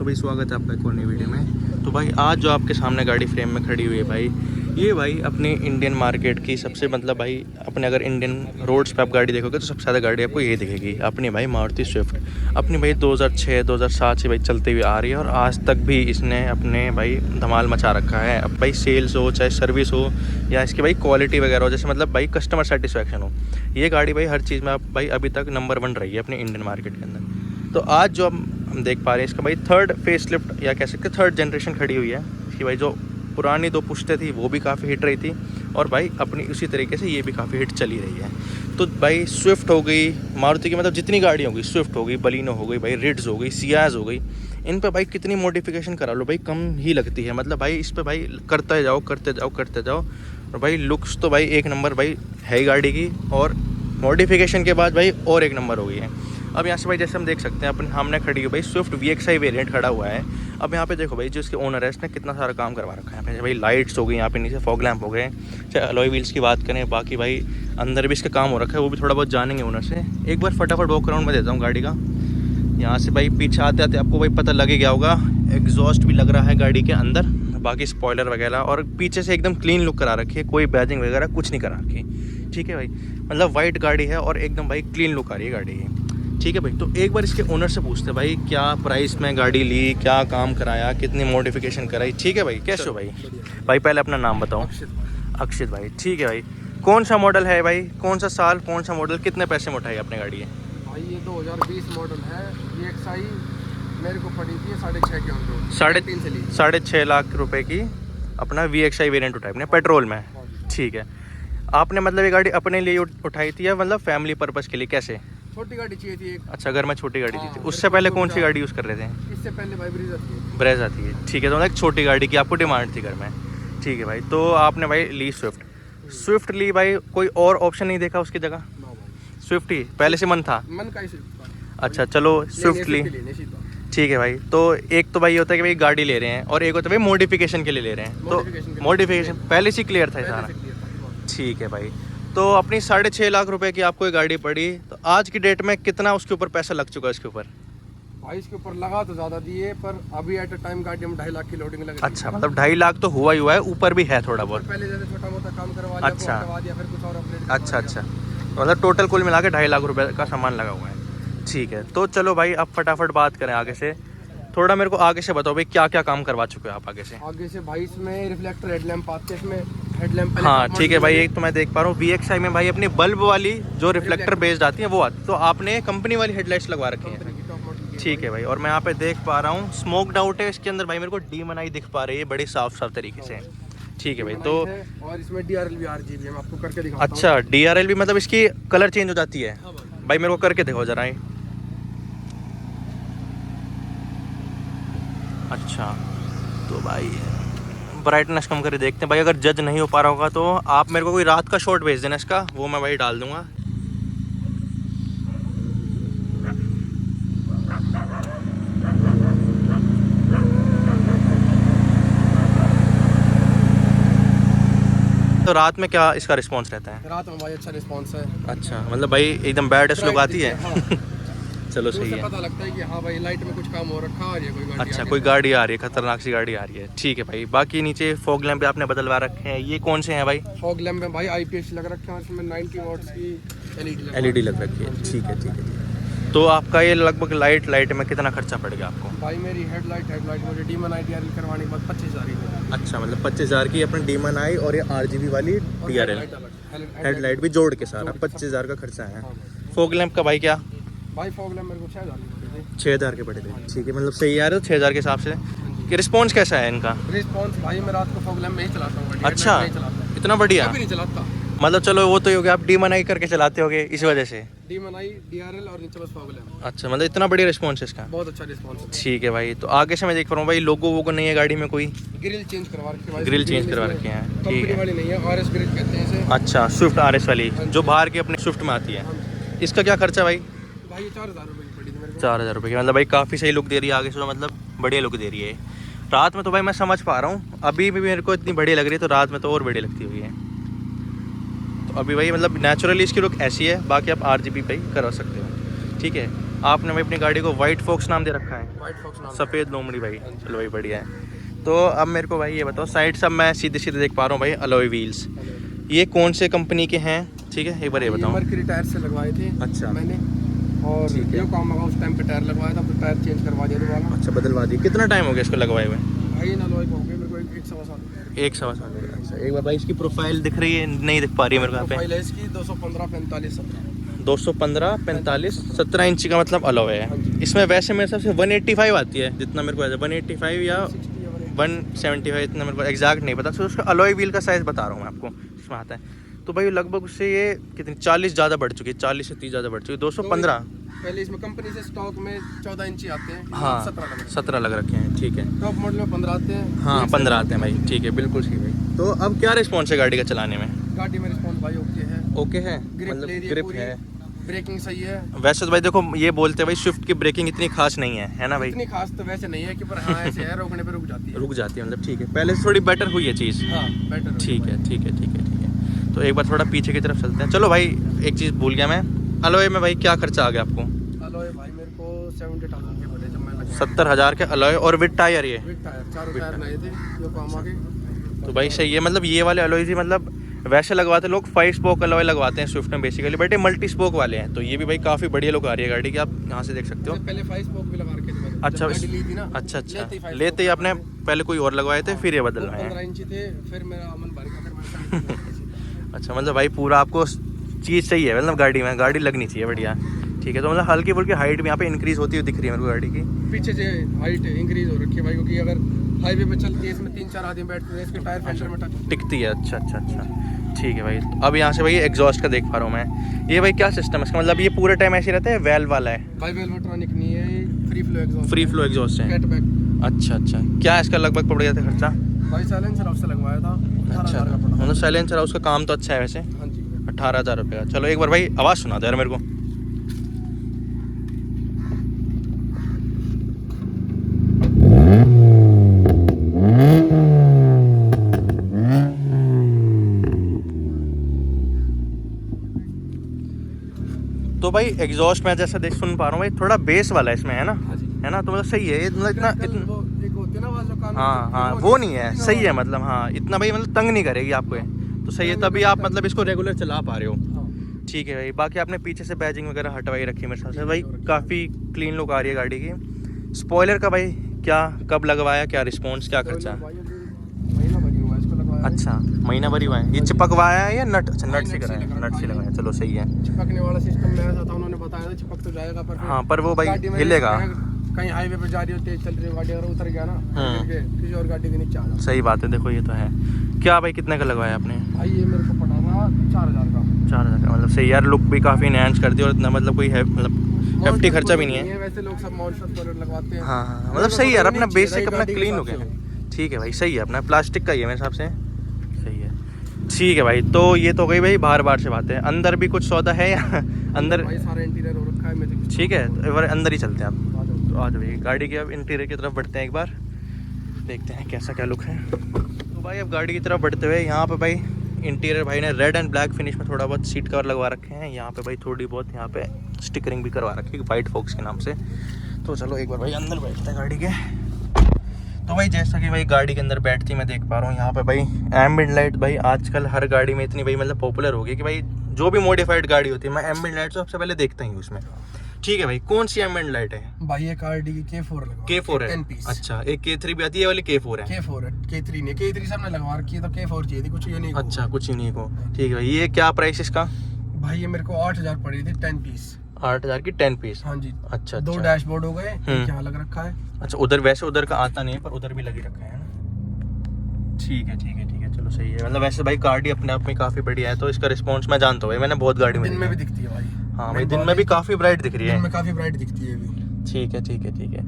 तो भाई स्वागत है आपका एक और नई वीडियो में। तो भाई आज जो आपके सामने गाड़ी फ्रेम में खड़ी हुई है भाई, ये भाई अपने इंडियन मार्केट की सबसे मतलब भाई अपने अगर इंडियन रोड्स पे आप गाड़ी देखोगे तो सबसे ज़्यादा गाड़ी आपको ये दिखेगी अपनी भाई मारुति स्विफ्ट। अपनी भाई 2006-2007 से भाई चलती हुई आ रही है और आज तक भी इसने अपने भाई धमाल मचा रखा है। अब भाई सेल्स हो चाहे सर्विस हो या इसकी भाई क्वालिटी वगैरह हो, जैसे मतलब भाई कस्टमर सेटिस्फेक्शन हो, ये गाड़ी भाई हर चीज़ में आप भाई अभी तक नंबर 1 रही है अपने इंडियन मार्केट के अंदर। तो आज जो हम देख पा रहे हैं इसका भाई थर्ड फेस लिफ्ट या कह सकते थर्ड जनरेशन खड़ी हुई है। इसकी भाई जो पुरानी 2 पुश्तें थी वो भी काफ़ी हिट रही थी और भाई अपनी उसी तरीके से ये भी काफ़ी हिट चली रही है। तो भाई स्विफ्ट हो गई, मारुति की मतलब जितनी गाड़ी हो गई, स्विफ्ट हो गई, बलिनो हो गई, भाई रिड्स हो गई, सियाज हो गई, इन पे भाई कितनी मॉडिफिकेशन करा लो भाई कम ही लगती है। मतलब भाई इस पे भाई करते जाओ करते जाओ करते जाओ और भाई लुक्स तो भाई एक नंबर भाई है ही गाड़ी की, और मॉडिफिकेशन के बाद भाई और एक नंबर हो गई है। अब यहाँ से भाई जैसे हम देख सकते हैं अपन सामने खड़ी है भाई स्विफ्ट VXI वेरिएंट खड़ा हुआ है। अब यहाँ पे देखो भाई जो इसके ओनर है इसने कितना सारा काम करवा रखा है। यहाँ पे भाई लाइट्स हो गई, यहाँ पे नीचे फॉग लैंप हो गए, चाहे अलॉय व्हील्स की बात करें, बाकी भाई अंदर भी इसका काम हो रखा है, वो भी थोड़ा बहुत जानेंगे ओनर से। एक बार फटाफट वॉक अराउंड में देता हूँ गाड़ी का। यहाँ से भाई पीछे आते आते आपको भाई पता लग ही गया होगा, एग्जॉस्ट भी लग रहा है गाड़ी के अंदर, बाकी स्पॉइलर वगैरह, और पीछे से एकदम क्लीन लुक करा रखी है, कोई बैजिंग वगैरह कुछ नहीं करा रखी। ठीक है भाई, मतलब वाइट गाड़ी है और एकदम भाई क्लीन लुक आ रही है गाड़ी की। ठीक है भाई, तो एक बार इसके ओनर से पूछते हैं भाई क्या प्राइस में गाड़ी ली, क्या काम कराया, कितनी मॉडिफिकेशन कराई। ठीक है भाई, कैसे हो भाई? भाई पहले अपना नाम बताओ। अक्षित भाई, ठीक है भाई। कौन सा मॉडल है भाई, कौन सा साल, कौन सा मॉडल, कितने पैसे में उठाई आपने गाड़ी है? भाई ये 2020 मॉडल है। VXI मेरे को पड़ी थी 6.5 के अंदर, 6.5 लाख रुपए की अपना VXI वेरिएंट उठाई अपने पेट्रोल में। ठीक है, आपने मतलब ये गाड़ी अपने लिए उठाई थी या मतलब फैमिली पर्पस के लिए, कैसे? छोटी गाड़ी चाहिए थी एक। अच्छा, घर में छोटी गाड़ी चाहिए थी। हाँ, उससे पहले कौन सी गाड़ी यूज़ कर रहे थे? इससे पहले भाई ब्रेजा थी। ब्रेजा थी, ठीक है। तो मतलब एक छोटी गाड़ी की आपको डिमांड थी घर में। ठीक है भाई, तो आपने भाई ली स्विफ्ट ली भाई, कोई और ऑप्शन नहीं देखा उसकी जगह? स्विफ्ट ही पहले से मन था? मन का ही स्विफ्ट। अच्छा चलो स्विफ्ट ली, ठीक है भाई। तो एक तो भाई ये होता है कि भाई गाड़ी ले रहे हैं और एक होता है भाई मॉडिफिकेशन के लिए ले रहे हैं। तो मॉडिफिकेशन पहले से क्लियर था सारा? ठीक है भाई, तो अपनी 6.5 लाख रुपए की आपको ये गाड़ी पड़ी, तो आज की डेट में कितना उसके ऊपर पैसा लग चुका है इसके ऊपर? भाई इसके ऊपर लगा तो ज़्यादा दिए, पर अभी एट अ टाइम गाड़ी में 2.5 लाख की लोडिंग लगी। अच्छा, मतलब 2.5 लाख तो हुआ ही हुआ है, ऊपर भी है थोड़ा बहुत? पहले जैसे छोटा मोटा काम करवा लिया, अच्छा, करवा दिया, फिर कुछ और अपडेट। अच्छा, मतलब टोटल कुल मिला के 2.5 लाख रुपए का सामान लगा हुआ है। ठीक है, तो चलो भाई अब फटाफट बात करें आगे से। थोड़ा मेरे को आगे से बताओ भाई क्या क्या काम करवा चुके हो आप आगे से? आगे से भाई इसमें रिफ्लेक्टर हेडलैम्प आते हैं, इसमें हेडलैम्प। हाँ ठीक है भाई, एक तो मैं देख पा रहा हूँ VXI में भाई अपनी बल्ब वाली जो रिफ्लेक्टर बेस्ड आती है वो आती, तो आपने कंपनी वाली हेडलाइट्स लगवा रखी है। ठीक है भाई, और मैं यहाँ पे देख पा रहा हूँ स्मोक्ड आउट है इसके अंदर भाई, मेरे को D-Manai दिख पा रही है बड़ी साफ तरीके से। ठीक है भाई, तो और इसमें DRL भी RGB मैं आपको करके दिखाता हूँ। अच्छा, DRL भी मतलब इसकी कलर चेंज हो जाती है? भाई मेरे को करके देखो जरा। अच्छा, तो भाई ब्राइटनेस कम करके देखते हैं भाई, अगर जज नहीं हो पा रहा होगा तो आप मेरे को कोई रात का शॉट भेज देना इसका, वो मैं भाई डाल दूंगा। तो रात में क्या इसका रिस्पांस रहता है? रात में भाई अच्छा रिस्पांस है। अच्छा, मतलब भाई एकदम बैड लुक आती है। हाँ। चलो सही है, पता लगता है कि हाँ भाई लाइट में कुछ काम हो रखा है, कोई गाड़ी। अच्छा कोई गाड़ी आ रही है, खतरनाक सी गाड़ी आ रही है। ठीक है भाई, बाकी नीचे फॉग लैंप भी आपने बदलवा रखे हैं, ये कौन से हैं भाई? फॉग लैंप में भाई IPS लग रखे हैं, इसमें 90 वॉट्स की LED लग रखी है। ठीक है, तो आपका ये लगभग लाइट में कितना खर्चा पड़ गया आपको? भाई मेरी हेडलाइट मुझे D-Manai DRL करवाने के बाद 25,000 की। अच्छा, मतलब 25,000 की अपने D-Manai और ये RGB वाली DRL हेडलाइट भी जोड़ के सारा 25,000 का खर्चा है। फॉग लैंप का भाई क्या? भाई फॉग लैंप मेरे को 6,000 के पड़े थे। ठीक है, मतलब सही आ रहे हो 6,000 के हिसाब से। कि रिस्पॉन्स कैसा है इनका? रिस्पॉन्स भाई मैं रात को फॉग लैंप में ही चलाता हूँ। अच्छा, इतना बढ़िया। नहीं चलाता, मतलब चलो वो तो ही हो गया, आप D-Manai करके चलाते होगे इस वजह से। D-Manai DRL और नीचे बस फॉग लैंप। अच्छा, मतलब इतना बढ़िया रिस्पॉन्स है इसका? बहुत अच्छा रिस्पॉन्स है। ठीक है भाई, तो आगे से मैं देख पा रहा हूँ भाई लोगो वोगो नहीं है गाड़ी में, कोई ग्रिल चेंज करवा रखी है, ग्रिल चेंज करवा रखे हैं। ठीक है, वाली नहीं है, RS ग्रिल कहते हैं इसे। अच्छा, स्विफ्ट RS वाली जो बाहर की अपने स्विफ्ट में आती है। इसका क्या खर्चा भाई? भाई 4,000 रुपये की पड़ी थी मेरे को। 4,000 रुपये की, मतलब भाई काफ़ी सही लुक दे रही है आगे से, तो मतलब बढ़िया लुक दे रही है। रात में तो भाई मैं समझ पा रहा हूँ, अभी भी मेरे को इतनी बढ़िया लग रही है, तो रात में तो और बढ़िया लगती हुई है। तो अभी भाई मतलब नेचुरली इसकी लुक ऐसी है, बाकी आप RGB पे ही करवा सकते हो। ठीक है, आपने भाई अपनी गाड़ी को वाइट फॉक्स नाम दे रखा है, वाइट फॉक्स नाम सफ़ेद लोमड़ी भाई। चलो भाई बढ़िया है। तो अब मेरे को भाई ये बताओ, साइड सब मैं सीधे सीधे देख पा रहा हूँ भाई अलॉय व्हील्स, ये कौन से कंपनी के हैं? ठीक है, एक बार ये बताओ। मर्क्यूरी टायर से लगवाए थे अच्छा मैंने, और ठीक है। जो काम लगा उस टाइम पे टायर लगवाया था, फिर टायर चेंज करवा दिया दोबारा। अच्छा, बदलवा दी। कितना टाइम हो गया इसको लगवाए हुए? भाई ना लॉय हो गए मेरे को एक सवा साल। 1 सवा साल हो गया। अच्छा, एक बार भाई इसकी प्रोफाइल दिख रही है, नहीं दिख पा रही है मेरे को यहाँ प्रोफाइल है इसकी 215 45 17। 215 45 17 इंच का मतलब अलॉय है। इसमें वैसे मेरे हिसाब से 185 आती है, जितना मेरे को 185 या 175, इतना मेरे को एग्जैक्ट नहीं पता। तो उसका अलॉय व्हील का साइज़ बता रहा हूँ मैं आपको, इसमें आता है। तो भाई लगभग उससे ये कितनी 40 ज़्यादा बढ़ चुकी है, 40 से 30 ज़्यादा बढ़ चुकी है। 215 पहले इसमें कंपनी से स्टॉक में 14 इंची आते हैं। हाँ 17 लग रखे हैं। ठीक है, टॉप मॉडल में 15 आते हैं। हाँ 15 आते हैं भाई। ठीक है, बिल्कुल सही भाई। तो अब क्या रिस्पॉन्स है गाड़ी का चलाने में? गाड़ी में रिस्पॉन्स भाई ओके है। ओके है, ग्रिप मतलब ले रही है ग्रिप पूरी, है। ब्रेकिंग सही है। वैसे तो भाई देखो, ये बोलते हैं भाई स्विफ्ट की ब्रेकिंग इतनी खास नहीं है ना भाई? इतनी खास तो वैसे नहीं है कि, पर हाँ ऐसे है, रोकने पे रुक जाती है। रुक जाती है मतलब, ठीक है। पहले से थोड़ी बेटर हुई है चीज़। हाँ बेटर। ठीक है ठीक है ठीक है ठीक है। तो एक बार थोड़ा पीछे की तरफ चलते हैं। चलो भाई, एक चीज़ भूल गया मैं, अलॉय में भाई क्या खर्चा आ गया आपको? अलॉय भाई मेरे को 70,000 के पड़े जब मैं लगा। 70,000 के अलॉय और विद टायर ये? विद टायर, चारों टायर नए थे जो काम आ गए। तो भाई सही है, मतलब ये वाले अलॉय ही, मतलब वैसे लगवाते लोग 5 स्पोक अलॉय लगवाते हैं स्विफ्ट में बेसिकली, बट ये मल्टी स्पोक वाले हैं। तो ये भी भाई काफ़ी बढ़िया लुक आ रही है गाड़ी की, आप यहाँ से देख सकते हो। पहले 5 स्पोक भी लगा रखे थे मैंने। अच्छा, जब गाड़ी ली थी ना, अच्छा लेते ही 5 लेते ही आपने पहले कोई और लगवाए थे, फिर ये बदलवाए 15 हैं। इंची थे, फिर मेरा अमन भर गया, फिर मैं अच्छा, मतलब भाई पूरा आपको चीज़ चाहिए, मतलब गाड़ी में गाड़ी लगनी चाहिए बढ़िया। ठीक है, तो मतलब हल्की फुल्की हाइट भी यहाँ पे इंक्रीज होती हुई दिख रही है मेरे को गाड़ी की। पीछे से हाइट इंक्रीज हो रखी है भाई, क्योंकि अगर हाईवे पे चलती है इसमें 3-4 आदमी बैठते हैं, इसके टायर फेंडर में टच टिकती है। अच्छा अच्छा अच्छा, ठीक है भाई। तो अब यहाँ से भाई एग्जॉस्ट का देख पा रहा हूँ मैं, ये भाई क्या सिस्टम है इसका? मतलब ये पूरे टाइम ऐसे रहता है, वेल वाला है? भाई वेलवेट्रॉनिक नहीं है, free flow exhaust. Free flow exhaust है? कैटबैक। अच्छा अच्छा, क्या इसका लगभग पड़ गया था खर्चा? भाई साइलेंसर हाउस से लगवाया था, 18,000 का पड़ा। मतलब साइलेंसर हाउस का काम तो अच्छा है वैसे। हाँ जी 18,000 रुपये का। चलो एक बार भाई आवाज़ सुना दो यार मेरे को। तो भाई एग्जॉस्ट में जैसा देख सुन पा रहा हूँ भाई, थोड़ा बेस वाला है इसमें, है ना? हाँ जी। है ना? तो मतलब सही है ये, मतलब इतना वो एक होती है ना आवाज़ जो कान में हाँ चुभती है, हाँ वो नहीं है, सही है मतलब। हाँ इतना भाई मतलब तंग नहीं करेगी आपको ये, तो सही है। तभी आप मतलब इसको रेगुलर चला पा रहे हो। हाँ। ठीक है भाई। बाकी आपने पीछे से बैजिंग वगैरह हटवाई रखी है मेरे हिसाब से भाई, काफ़ी क्लीन लुक आ रही है गाड़ी की। स्पॉइलर का भाई क्या, कब लगवाया, क्या रिस्पॉन्स, क्या खर्चा? भाई अभी महीना भर ही हुआ है इसको लगवाया। अच्छा, महीना भर ही हुआ है। ये चिपकवाया है या नट? अच्छा नट से कराया, नट से लगाया। चलो सही है। चिपकने वाला सिस्टम में ऐसा था, उन्होंने बताया था चिपक तो जाएगा, पर फिर हाँ पर वो भाई गाड़ी में हिलेगा। कहीं हाईवे पे जा रही हो, तेज चल रही हो गाड़ी, अगर उतर गया ना गिर के, किसी और गाड़ी के नीचे आ जाओ। सही बात है। देखो ये तो है। क्या भाई कितने का लगवाया आपने? भाई ये मेरे को पड़ा था 4,000 का। 4,000 का, मतलब सही यार। लुक भी काफ़ी इनहैंस कर दिया और इतना मतलब कोई है, मतलब हेफ्टी खर्चा भी नहीं है। वैसे लोग सब मॉन्स्टर पर लगवाते हैं। हाँ हाँ, मतलब सही है यार, अपना बेसिक अपना क्लीन हो गया है। ठीक है भाई, सही है। अपना प्लास्टिक का ही है मेरे हिसाब से, सही है। ठीक है भाई, तो ये तो गई भाई बाहर बाहर से बातें। अंदर भी कुछ सौदा है या अंदर? भाई सारा इंटीरियर हो रखा है मेरे। ठीक है, तो एक बार अंदर ही चलते हैं आप। आ जाओ। तो आज भाई गाड़ी के अब इंटीरियर की तरफ बढ़ते हैं, एक बार देखते हैं कैसा क्या लुक है। तो भाई अब गाड़ी की तरफ बढ़ते हुए यहाँ पे भाई इंटीरियर भाई ने रेड एंड ब्लैक फिनिश में थोड़ा बहुत सीट कवर लगवा रखे हैं। यहाँ पे भाई थोड़ी बहुत यहाँ पे स्टिकरिंग भी करवा रखी है वाइट फॉक्स के नाम से। तो चलो एक बार भाई अंदर बैठते हैं गाड़ी के। तो भाई जैसा कि भाई गाड़ी के अंदर बैठती मैं देख पा रहा हूँ यहाँ पे भाई एम्बिएंट लाइट भाई आजकल हर गाड़ी में इतनी भाई मतलब पॉपुलर हो गई कि भाई जो भी मॉडिफाइड गाड़ी होती है मैं एम्बिएंट लाइट सबसे पहले देखता ही हूँ उसमें। ठीक है भाई, कौन सी एम्बिएंट लाइट है? भाई एक आरडी की K4 लगवा। K4 है? 10 पीस। अच्छा, एक K3 भी आती है, ये वाली K4 है? K4 है, K3 नहीं, K3 सबने लगवा रखी है, तो K4 चाहिए थी, कुछ ये नहीं। अच्छा, कुछ ही नहीं को। ठीक है भाई, ये क्या प्राइस इसका? भाई ये मेरे को 8,000 पड़ी थी 10 पीस। 8,000 की 10 पीस? हाँ जी। अच्छा, 2 डैशबोर्ड हो गए, एक यहाँ लग रखा है। अच्छा, उधर वैसे उधर का आता नहीं है, पर उधर भी लगी रखा है ना। ठीक है ठीक है ठीक है, चलो सही है। मतलब वैसे भाई गाड़ी अपने आप में काफ़ी बढ़िया है, तो इसका रिस्पॉन्स मैं जानता हूँ भाई, मैंने बहुत गाड़ी में दिन में भी दिखती है भाई। हाँ भाई, दिन में भी काफ़ी ब्राइट दिख रही है। दिन में काफ़ी ब्राइट दिखती है भी। ठीक है ठीक है ठीक है।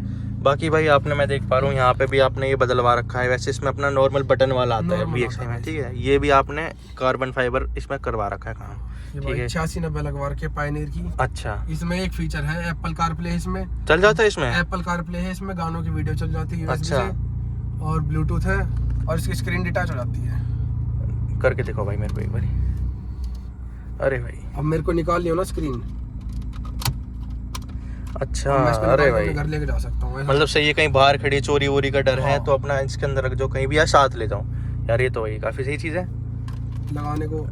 बाकी भाई आपने, मैं देख पा रहा हूँ यहाँ पे भी आपने ये बदलवा रखा है। वैसे इसमें अपना नॉर्मल बटन वाला आता है VXI में, ठीक है। ये भी आपने कार्बन फाइबर इसमें करवा रखा है काम। ठीक है, 86-90 लगवा रखे पायनियर की। अच्छा, इसमें एक फीचर है एप्पल कारप्ले, इसमें चल जाता है इसमें? एप्पल कारप्ले है इसमें, गानों की वीडियो चल जाती है USB अच्छा। से, और ब्लूटूथ है, और इसकी स्क्रीन डिटैच हो जाती है। करके देखो भाई मेरे को एक बारी। अरे भाई अब मेरे को निकाल लियो ना स्क्रीन। अच्छा, मैं इसको अरे निकाल के भाई अपने घर लेके जा सकता हूँ। मतलब सही है, कहीं बाहर खड़ी चोरी वोरी का डर है हाँ। तो अपना इसके अंदर रख दो कहीं भी, या साथ ले जाओ यार, ये तो भाई काफ़ी सही चीज़ है। लगाने को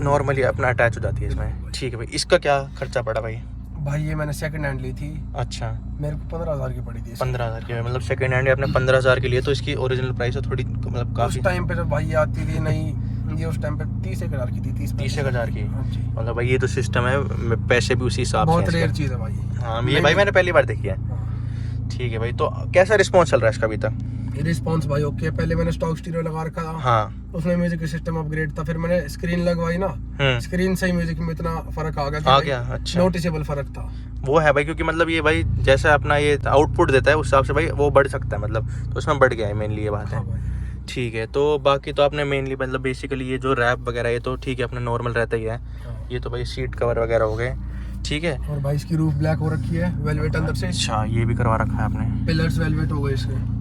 नॉर्मली अपना अटैच हो जाती है इसमें। ठीक है भाई, इसका क्या खर्चा पड़ा भाई? भाई ये मैंने सेकंड हैंड ली थी, अच्छा, मेरे को 15,000 की पड़ी थी। 15,000 की, मतलब सेकंड हैंड आपने 15,000 की लिए, तो इसकी ओरिजिनल प्राइस है थोड़ी मतलब उस काफ़ी टाइम पे जब भाई ये आती थी नहीं, ये उस टाइम पे 30,000 की थी, 30,000 की। हाँ जी। मतलब भाई ये तो सिस्टम है, पैसे भी उसी हिसाब से बहुत हैं रेयर इसके। चीज़ है भाई। हाँ ये भाई मैंने पहली बार देखी है। हाँ। ठीक है भाई, तो कैसा रिस्पॉन्स चल रहा है इसका अभी तक? रिस्पॉन्स भाई ओके। पहले मैंने स्टॉक स्टीरियो लगा रखा था, हाँ। उसमें म्यूजिक सिस्टम अपग्रेड था, फिर मैंने स्क्रीन लगवाई ना, स्क्रीन से ही म्यूजिक में इतना फर्क आ गया कि अच्छा नोटिसेबल फर्क था। वो है भाई, क्योंकि मतलब ये भाई जैसा अपना ये आउटपुट देता है उस हिसाब से भाई वो बढ़ सकता है, मतलब तो उसमें बढ़ गया है मेनली, ये बात है। हाँ भाई। ठीक है, तो बाकी तो आपने मेनली मतलब बेसिकली ये जो रैप वगैरह ये तो ठीक है अपना नॉर्मल रहता ही है। हाँ। ये तो भाई सीट कवर वगैरह हो गए, ठीक है। और भाई इसकी रूफ ब्लैक हो रखी है, वेलवेट अंदर से। अच्छा, ये भी करवा रखा है आपने। पिलर्स वेलवेट हो गए इसके।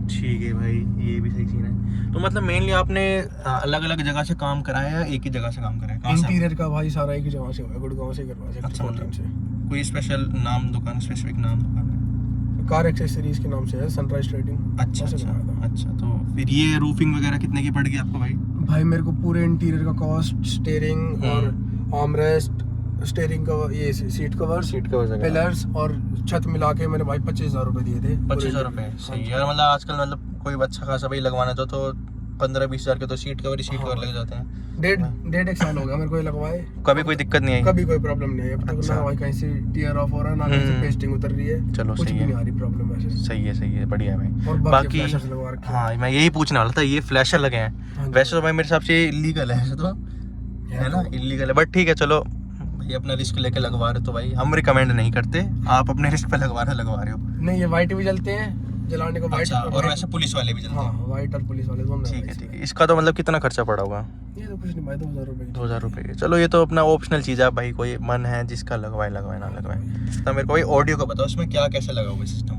ठीक है भाई, ये भी सही सीन है। तो मतलब मेनली आपने अलग अलग जगह से काम कराया या एक ही जगह से काम कराया? कहाँ से? इंटीरियर का भाई सारा एक ही जगह से हुआ है, गुड़गांव से करवाया। अच्छा, 14 मतलब से। कोई स्पेशल नाम दुकान, स्पेसिफिक नाम दुकान है? कार एक्सेसरीज के नाम से है, सनराइज ट्रेडिंग। अच्छा वहाँ से अच्छा करवाया था। अच्छा। तो फिर ये रूफिंग वगैरह कितने की पड़ गई आपको भाई? भाई मेरे को पूरे इंटीरियर का कॉस्ट, स्टीयरिंग और आर्मरेस्ट, स्टीयरिंग का ये सीट कवर पिलर्स और छत मिला के मैंने भाई 25,000 रुपए दिए थे। 25,000 रुपए? सही है यार, मतलब आजकल मतलब कोई अच्छा खासा भाई लगवाना तो 15-20 हजार के तो सीट कवर लग जाते हैं। डेढ़ एक साल हो गया मेरे को ये लगवाए, कभी कोई दिक्कत नहीं आई? कभी कोई प्रॉब्लम नहीं है अब तक। अच्छा। ना भाई कहीं से टीयर ऑफ हो रहा है, ना कहीं से पेस्टिंग उतर रही है। चलो कुछ सही भी है। नहीं आ रही प्रॉब्लम वैसे। सही है, बढ़िया है भाई। और बाकी फ्लैशर्स लगवा रखे हैं। हाँ मैं यही पूछने वाला था, ये फ्लैशर लगे हैं। हाँ जी। वैसे तो भाई मेरे हिसाब से इलीगल है, तो है ना, इलीगल है, बट ठीक है चलो भाई, अपना रिस्क लेके लगवा रहे हो तो भाई हम रिकमेंड नहीं करते, आप अपने रिस्क पे लगवा रहे हो। नहीं, ये वाइट भी जलते हैं, जलाने को वाइट। अच्छा, और वैसे पुलिस वाले भी चलते हाँ, हैं? वाइट और पुलिस वाले दोनों। ठीक है। इसका तो मतलब कितना खर्चा पड़ा होगा? ये तो कुछ नहीं भाई, 2,000 रुपए। 2,000 रुपये के। चलो ये तो अपना ऑप्शनल चीज़ है भाई, कोई मन है जिसका लगवाए ना लगवाए। तो मेरे को भाई ऑडियो का बताओ, उसमें क्या कैसे लगा हुआ सिस्टम?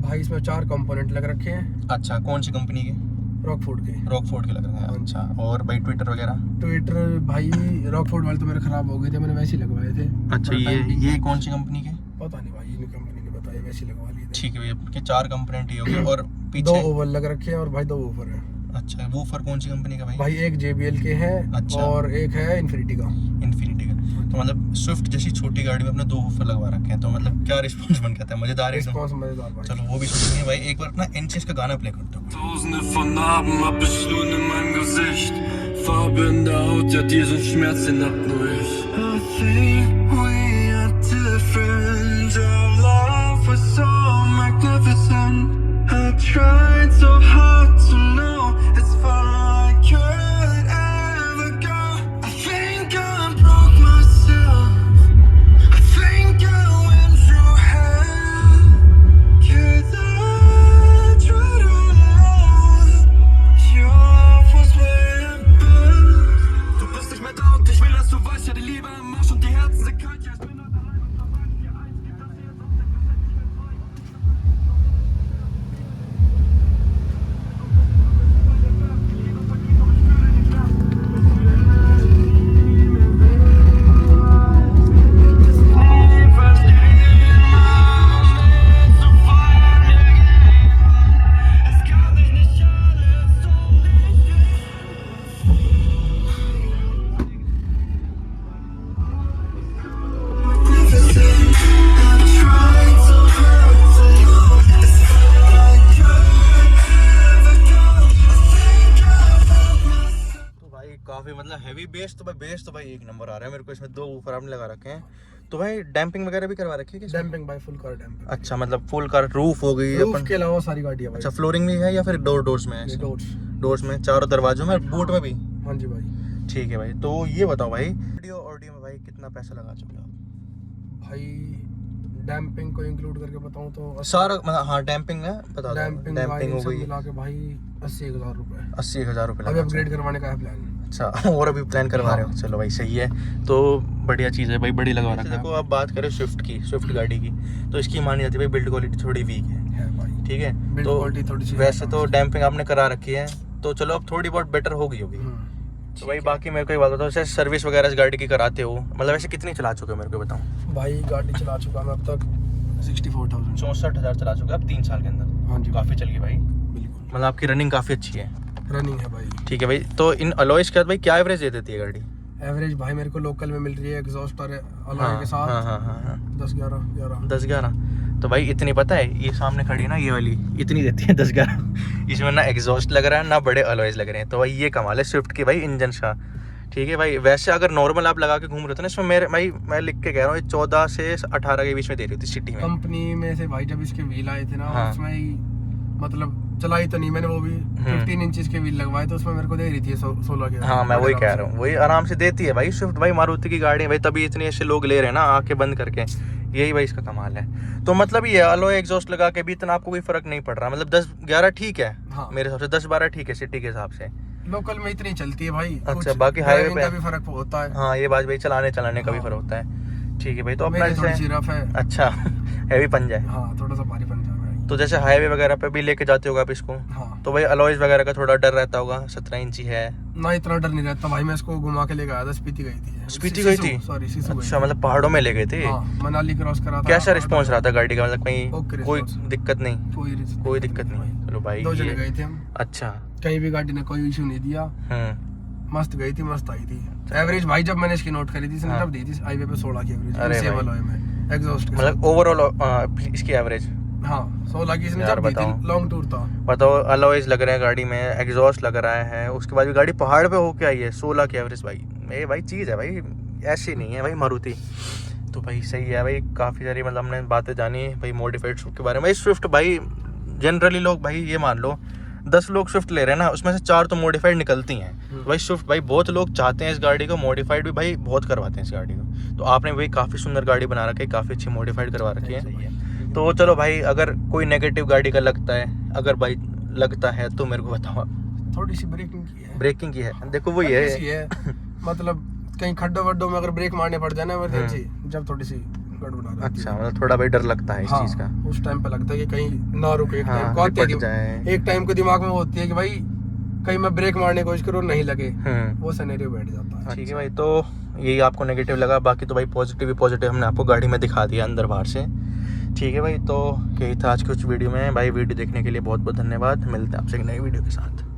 भाई इसमें 4 कंपोनेंट लग रखे हैं। अच्छा, कौन सी कंपनी के? रॉकफोर्ड के। रॉकफोर्ड के लग रहे हैं। अच्छा, और भाई ट्विटर वगैरह? ट्विटर भाई रॉकफोर्ड वाले तो मेरे खराब हो गए थे, मैंने वैसे ही लगवाए थे। अच्छा, ये कौन सी कंपनी के? पता नहीं भाई, ये कंपनी ने बताया, वैसे ही लगवा लिए थे। ठीक है भैया, आपके 4 कंपोनेंट ही हो गए, और 2 पीछे? ओवर लग रखे हैं और भाई 2 वूफर है। अच्छा, वूफर कौन सी कंपनी का भाई? भाई एक JBL के हैं। अच्छा। और एक है इन्फिनिटी का। इन्फिनिटी का। तो मतलब स्विफ्ट जैसी छोटी गाड़ी में अपने 2 वूफर लगवा रखे हैं, तो मतलब क्या रिस्पॉन्स बन के आता है? मजेदार है एकदम। रिस्पॉन्स मजेदार भाई। चलो वो भी सुनेंगे भाई, एक बार अपना इंचेस का गाना प्ले करते हो। Tausende von Narben hab ich nun in meinem Gesicht. Farbe in der Haut, ja diesen Schmerz, den hab nur ich. I think we are different. Our love was so magnificent. I tried so hard to know as far I could ever go. I think I broke myself. I think I went through hell. 'Cause I tried to love. Your love was way above. Du bist nicht mehr da und ich will, dass du weißt, ja die Liebe im Marsch und die Herzen sind kalt. Ja, ich bin heute allein und dabei die Einzige, dass sie jetzt aus dem Gesicht काफी मतलब heavy base तो भाई एक number आ रहा है मेरे को इसमें। 2 ऊपर आपने लगा रखे हैं, तो भाई डैम्पिंग वगैरह भी करवा रखी है क्या? डैम्पिंग भाई, फुल कार डैम्पिंग। अच्छा, मतलब फुल कार रूफ हो गई रूफ के अलावा सारी गाड़ी है भाई। अच्छा, फ्लोरिंग भी है या फिर डोर्स में है? ये डोर्स में, चारों दरवाजों में, बूट में भी? हाँ जी भाई। ठीक है भाई, तो ये बताओ भाई ऑडियो में भाई कितना पैसा लगा चुके हो? भाई डैम्पिंग को इंक्लूड करके बताऊं तो सारा मतलब, हाँ डैम्पिंग है बता दो। डैम्पिंग डैम्पिंग हो गई मिला के भाई 80,000 रुपए। 80,000 रुपये अभी लगा। अपग्रेड करवाने का है प्लान। अच्छा, और अभी प्लान करवा रहे हो? चलो भाई सही है, तो बढ़िया चीज़ है भाई, बड़ी लगवा रखा है। देखो आप बात करें स्विफ्ट गाड़ी की, तो इसकी मानी जाती है भाई बिल्ड क्वालिटी थोड़ी वीक है भाई। ठीक है, बिल्ड तो क्वालिटी थोड़ी सी वैसे तो डैम्पिंग आपने करा रखी है, तो चलो अब थोड़ी बहुत बेटर होगी। तो भाई बाकी मेरे को एक बात बताओ, जैसे सर्विस वगैरह इस गाड़ी की कराते हो, मतलब ऐसे कितनी चला चुके हो मेरे को बताओ? भाई गाड़ी चला चुका मैं अब तक 64,000। 64,000 चला चुके आप 3 साल के अंदर। हाँ जी काफ़ी चल गई भाई, बिल्कुल मतलब आपकी रनिंग काफ़ी अच्छी है। रनिंग है भाई। ठीक है भाई, तो इन अलॉयज के बाद भाई क्या एवरेज दे देती है गाड़ी? एवरेज भाई मेरे को लोकल में मिल रही है एग्जॉस्ट और अलॉय हाँ के साथ हाँ हाँ हाँ हाँ 10-11। 10-11। तो भाई इतनी पता है, ये सामने खड़ी है ना ये वाली, इतनी देती है 10-11। इसमें ना एग्जॉस्ट लग रहा है ना बड़े अलॉयज लग रहे हैं, तो भाई ये कमाल है स्विफ्ट की भाई इंजन का। ठीक है भाई, वैसे अगर नॉर्मल आप लगा के घूम रहे थे ना, इसमें मेरे भाई मैं लिख के कह रहा हूँ 14 से 18 के बीच में दे रही थी सिटी में। कंपनी में से भाई जब इसके व्हील आए थे ना, हाँ। उसमें ही मतलब चलाई तो नहीं मैंने, वो भी 15 इंचेस के व्हील लगवाए, तो उसमें मेरे को दे रही थी 16 के। हाँ मैं वही कह रहा हूँ, वही आराम से देती है भाई स्विफ्ट भाई, मारुति की गाड़ी है भाई, तभी इतने ऐसे लोग ले रहे हैं ना आंखें बंद करके, यही भाई इसका कमाल है। तो मतलब ये अलॉय एग्जॉस्ट लगा के भी इतना आपको कोई फर्क नहीं पड़ रहा, मतलब 10-11 ठीक है। हाँ। मेरे हिसाब से 10-12 ठीक है सिटी के हिसाब से। लोकल में इतनी चलती है भाई। अच्छा, कुछ बाकी हाईवे driving पे का भी फर्क होता है। हाँ ये बात भाई, चलाने का भी हाँ। फर्क होता है। ठीक है भाई, तो अपना मेरी थोड़ी सी जैसे रफ है। अच्छा हैवी पंजा है, हाँ थोड़ा सा भारी पंजा है भाई। तो जैसे हाईवे वगैरह पे भी लेके जाते होगा आप इसको, हाँ तो भाई अलॉयज वगैरह का थोड़ा डर रहता होगा, 17 इंची है। ना इतना डर नहीं रहता भाई, मैं इसको घुमा के ले गया था, स्पीति गई थी। स्पीति गई थी? सॉरी सिसु अच्छा, मतलब पहाड़ों में ले गए थे। हाँ मनाली क्रॉस करा था। कैसा रिस्पॉन्स रहा था गाड़ी का, मतलब ओके कहीं कोई response। दिक्कत नहीं? कोई दिक्कत नहीं, चलो भाई। 2 जने ये- गए थे हम, अच्छा। कहीं भी गाड़ी ने कोई इशू नहीं दिया, मस्त गई थी, मस्त आई थी। एवरेज भाई जब मैंने इसकी नोट करी थी इसने हाँ। तब दी थी हाईवे पे 16 की एवरेज, अरे सेम भाई। अलॉय में एग्जॉस्ट के मतलब ओवरऑल इसकी एवरेज साथ। हाँ 16 की इसने यार जब दी बताओ। थी, लॉन्ग टूर था। बताओ, अलॉयज लग रहे हैं गाड़ी में, एग्जॉस्ट लग रहा है, उसके बाद भी गाड़ी पहाड़ पे होके आई है, 16 की एवरेज भाई। ये भाई चीज़ है भाई, ऐसी नहीं है भाई मारुति। तो भाई सही है भाई, काफ़ी सारी मतलब हमने बातें जानी भाई मॉडिफाइड स्विफ्ट के बारे में। भाई स्विफ्ट भाई जनरली लोग भाई ये मान लो 10 लोग स्विफ्ट ले रहे हैं ना, उसमें से 4 तो मॉडिफाइड निकलती हैं। तो भाई स्विफ्ट भाई बहुत लोग चाहते हैं इस गाड़ी को, मॉडिफाइड भी भाई बहुत करवाते हैं इस गाड़ी को। तो आपने भाई काफ़ी सुंदर गाड़ी बना रखी है, काफ़ी अच्छी मॉडिफाइड करवा रखी है। तो चलो भाई, अगर कोई नेगेटिव गाड़ी का लगता है, अगर भाई लगता है तो मेरे को बताओ। थोड़ी सी ब्रेकिंग की है, ब्रेकिंग की है, देखो वो हल्की सी ये है। मतलब कहीं खड्डों वड्डों में अगर ब्रेक मारने पड़ जाए ना इमरजेंसी, जब थोड़ी सी गड़बड़ा रहती है। अच्छा, मतलब थोड़ा भाई डर लगता है इस हाँ, चीज़ का। उस टाइम पे लगता है कि कहीं ना रुके। एक हाँ, टाइम को आती है निपट कि जाए। एक टाइम को दिमाग में वो होती है कि भाई कहीं मैं ब्रेक मारने की कोशिश करूँ नहीं लगे, वो सिनेरियो बैठ जाता है। ठीक है भाई, तो यही आपको नेगेटिव लगा, बाकी तो भाई पॉजिटिव ही पॉजिटिव हमने आपको गाड़ी में दिखा दिया अंदर बाहर से। ठीक है भाई, तो यही था आज की कुछ वीडियो में भाई। वीडियो देखने के लिए बहुत बहुत धन्यवाद, मिलते हैं आपसे एक नई वीडियो के साथ।